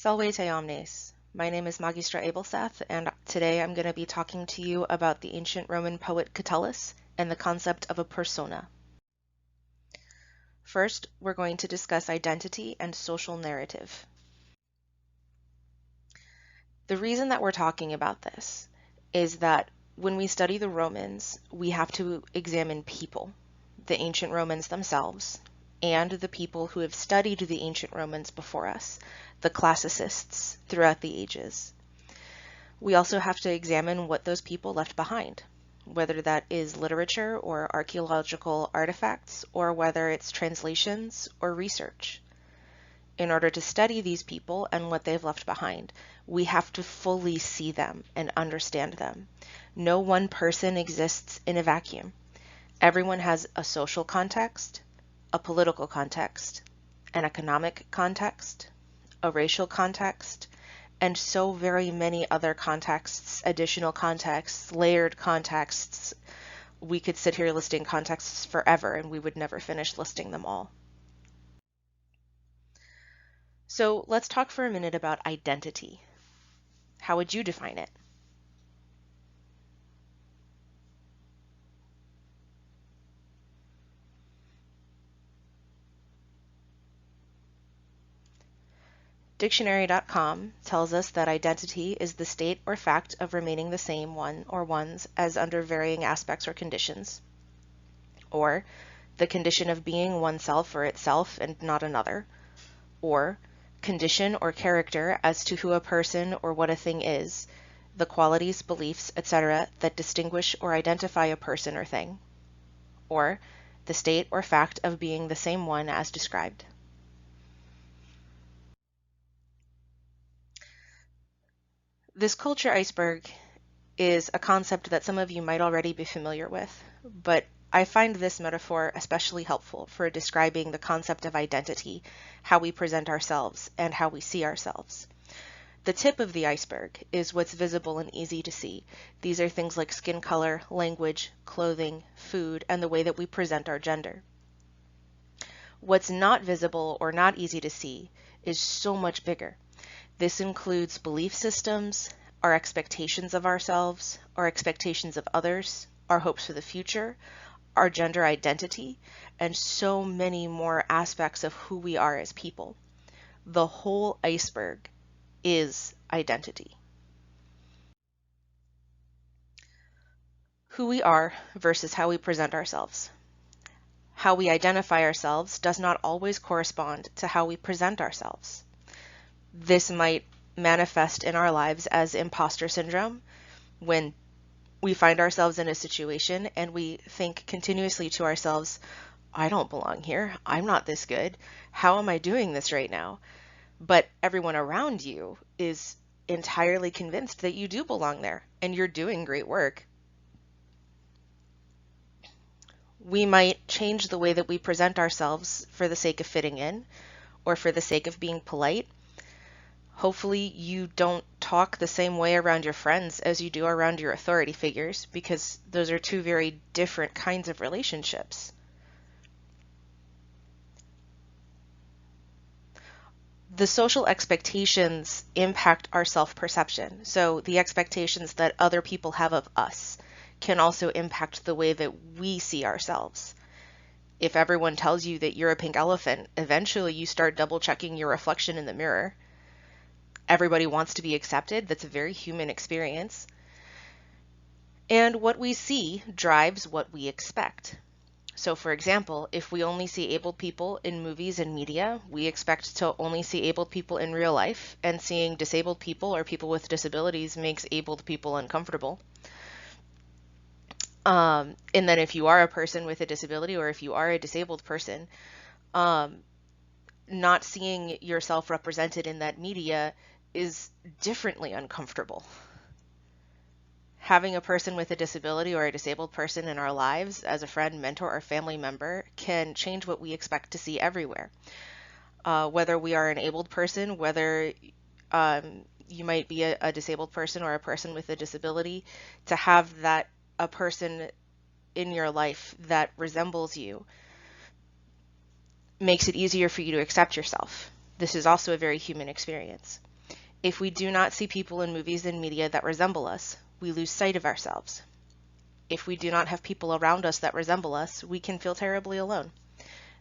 Salve te omnes. My name is Magistra Abelseth, and today I'm going to be talking to you about the ancient Roman poet Catullus and the concept of a persona. First, we're going to discuss identity and social narrative. The reason that we're talking about this is that when we study the Romans, we have to examine people, the ancient Romans themselves, and the people who have studied the ancient Romans before us, the classicists throughout the ages. We also have to examine what those people left behind, whether that is literature or archaeological artifacts, or whether it's translations or research. In order to study these people and what they've left behind, we have to fully see them and understand them. No one person exists in a vacuum. Everyone has a social context, a political context, an economic context, a racial context, and so very many other contexts, additional contexts, layered contexts. We could sit here listing contexts forever and we would never finish listing them all. So let's talk for a minute about identity. How would you define it? Dictionary.com tells us that identity is the state or fact of remaining the same one or ones as under varying aspects or conditions, or the condition of being oneself or itself and not another, or condition or character as to who a person or what a thing is, the qualities, beliefs, etc. that distinguish or identify a person or thing, or the state or fact of being the same one as described. This culture iceberg is a concept that some of you might already be familiar with, but I find this metaphor especially helpful for describing the concept of identity, how we present ourselves, and how we see ourselves. The tip of the iceberg is what's visible and easy to see. These are things like skin color, language, clothing, food, and the way that we present our gender. What's not visible or not easy to see is so much bigger. This includes belief systems, our expectations of ourselves, our expectations of others, our hopes for the future, our gender identity, and so many more aspects of who we are as people. The whole iceberg is identity. Who we are versus how we present ourselves. How we identify ourselves does not always correspond to how we present ourselves. This might manifest in our lives as imposter syndrome, when we find ourselves in a situation and we think continuously to ourselves, I don't belong here. I'm not this good. How am I doing this right now? But everyone around you is entirely convinced that you do belong there and you're doing great work. We might change the way that we present ourselves for the sake of fitting in or for the sake of being polite. Hopefully you don't talk the same way around your friends as you do around your authority figures, because those are two very different kinds of relationships. The social expectations impact our self-perception. So the expectations that other people have of us can also impact the way that we see ourselves. If everyone tells you that you're a pink elephant, eventually you start double-checking your reflection in the mirror. Everybody wants to be accepted. That's a very human experience. And what we see drives what we expect. So for example, if we only see abled people in movies and media, we expect to only see abled people in real life, and seeing disabled people or people with disabilities makes abled people uncomfortable. And then if you are a person with a disability, or if you are a disabled person, not seeing yourself represented in that media is differently uncomfortable. Having a person with a disability or a disabled person in our lives as a friend, mentor, or family member can change what we expect to see everywhere. Whether we are an abled person, whether you might be a disabled person or a person with a disability, to have that a person in your life that resembles you makes it easier for you to accept yourself. This is also a very human experience. If we do not see people in movies and media that resemble us, we lose sight of ourselves. If we do not have people around us that resemble us, we can feel terribly alone.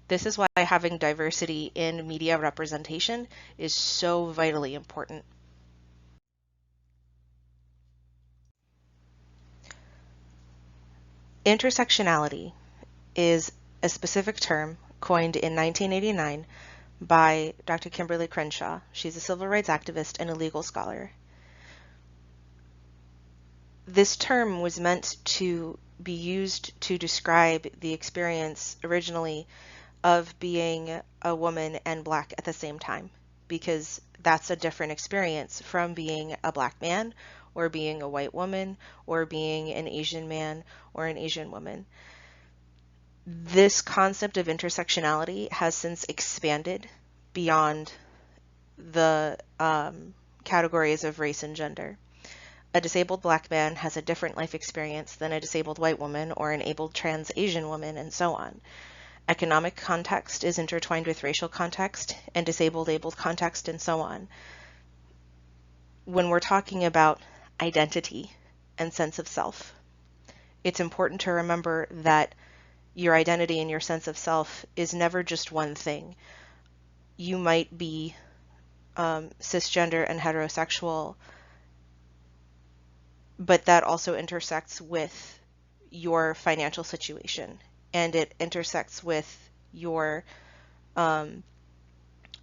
This is why having diversity in media representation is so vitally important. Intersectionality is a specific term coined in 1989 by Dr. Kimberly Crenshaw. She's a civil rights activist and a legal scholar. This term was meant to be used to describe the experience originally of being a woman and Black at the same time, because that's a different experience from being a Black man or being a white woman or being an Asian man or an Asian woman. This concept of intersectionality has since expanded beyond the categories of race and gender. A disabled Black man has a different life experience than a disabled white woman or an abled trans Asian woman, and so on. Economic context is intertwined with racial context, and disabled-abled context, and so on. When we're talking about identity and sense of self, it's important to remember that your identity and your sense of self is never just one thing. You might be cisgender and heterosexual, but that also intersects with your financial situation, and it intersects with your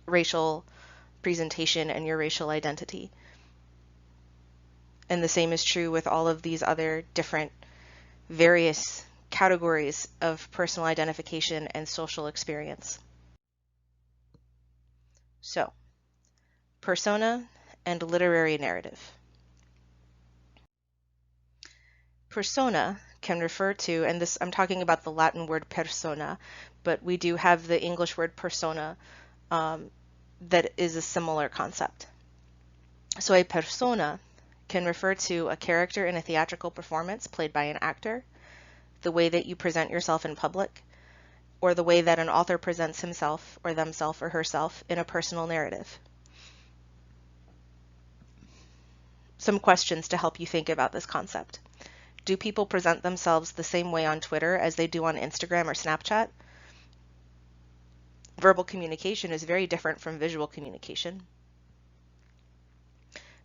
racial presentation and your racial identity. And the same is true with all of these other different various categories of personal identification and social experience. So, persona and literary narrative. Persona can refer to, and this I'm talking about the Latin word persona, but we do have the English word persona that is a similar concept. So a persona can refer to a character in a theatrical performance played by an actor, the way that you present yourself in public, or the way that an author presents himself or themself or herself in a personal narrative. Some questions to help you think about this concept. Do people present themselves the same way on Twitter as they do on Instagram or Snapchat? Verbal communication is very different from visual communication.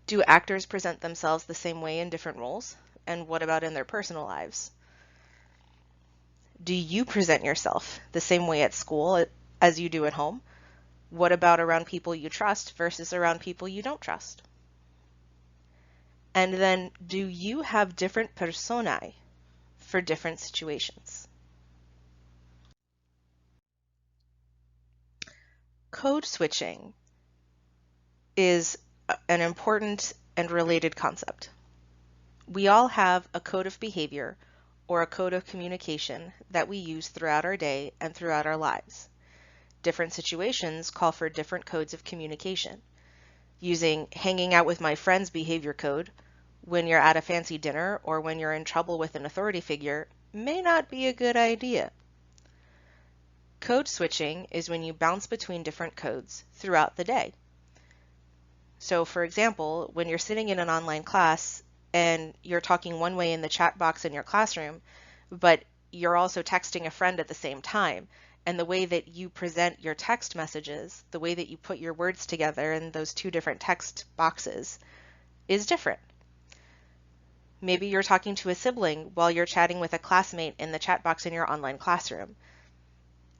Do actors present themselves the same way in different roles? And what about in their personal lives? Do you present yourself the same way at school as you do at home? What about around people you trust versus around people you don't trust? And then, do you have different personae for different situations? Code switching is an important and related concept. We all have a code of behavior or a code of communication that we use throughout our day and throughout our lives. Different situations call for different codes of communication. Using hanging out with my friends behavior code when you're at a fancy dinner or when you're in trouble with an authority figure may not be a good idea. Code switching is when you bounce between different codes throughout the day. So for example, when you're sitting in an online class and you're talking one way in the chat box in your classroom, but you're also texting a friend at the same time, and the way that you present your text messages, the way that you put your words together in those two different text boxes is different. Maybe you're talking to a sibling while you're chatting with a classmate in the chat box in your online classroom.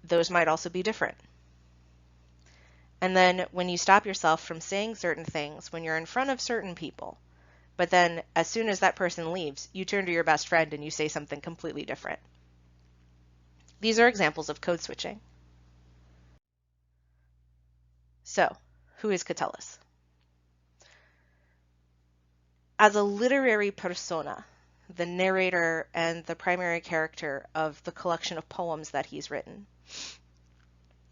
Those might also be different. And then when you stop yourself from saying certain things when you're in front of certain people, but then as soon as that person leaves, you turn to your best friend and you say something completely different. These are examples of code switching. So, who is Catullus? As a literary persona, the narrator and the primary character of the collection of poems that he's written,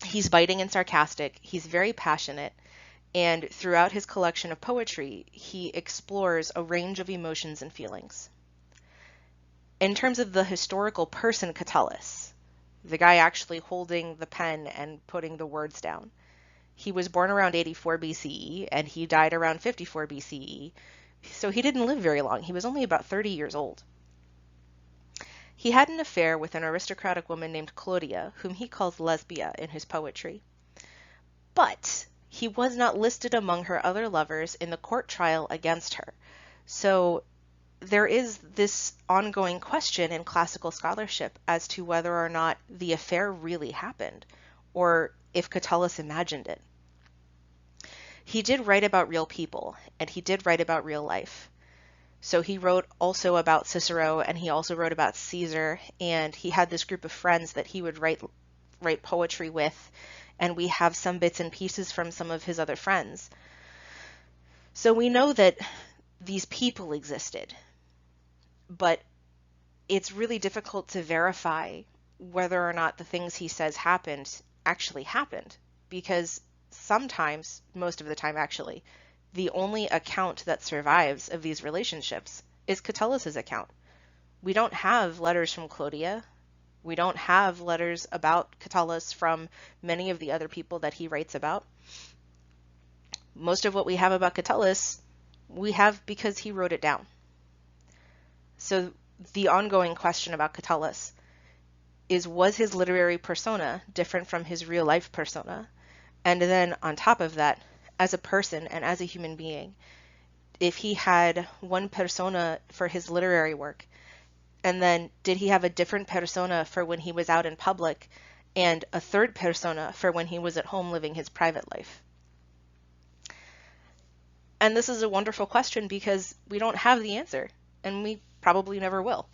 he's biting and sarcastic, he's very passionate, and throughout his collection of poetry, he explores a range of emotions and feelings. In terms of the historical person Catullus, the guy actually holding the pen and putting the words down, He was born around 84 BCE and he died around 54 BCE. So he didn't live very long. He was only about 30 years old. He had an affair with an aristocratic woman named Claudia, whom he calls Lesbia in his poetry. But he was not listed among her other lovers in the court trial against her. So there is this ongoing question in classical scholarship as to whether or not the affair really happened, or if Catullus imagined it. He did write about real people, and he did write about real life. So he wrote also about Cicero, and he also wrote about Caesar, and he had this group of friends that he would write poetry with, and we have some bits and pieces from some of his other friends. So we know that these people existed, but it's really difficult to verify whether or not the things he says happened actually happened, because sometimes, most of the time actually, the only account that survives of these relationships is Catullus's account. We don't have letters from Claudia. We don't have letters about Catullus from many of the other people that he writes about. Most of what we have about Catullus, we have because he wrote it down. So the ongoing question about Catullus is, was his literary persona different from his real life persona? And then on top of that, as a person and as a human being, if he had one persona for his literary work, and then did he have a different persona for when he was out in public, and a third persona for when he was at home living his private life? And this is a wonderful question because we don't have the answer, and we probably never will.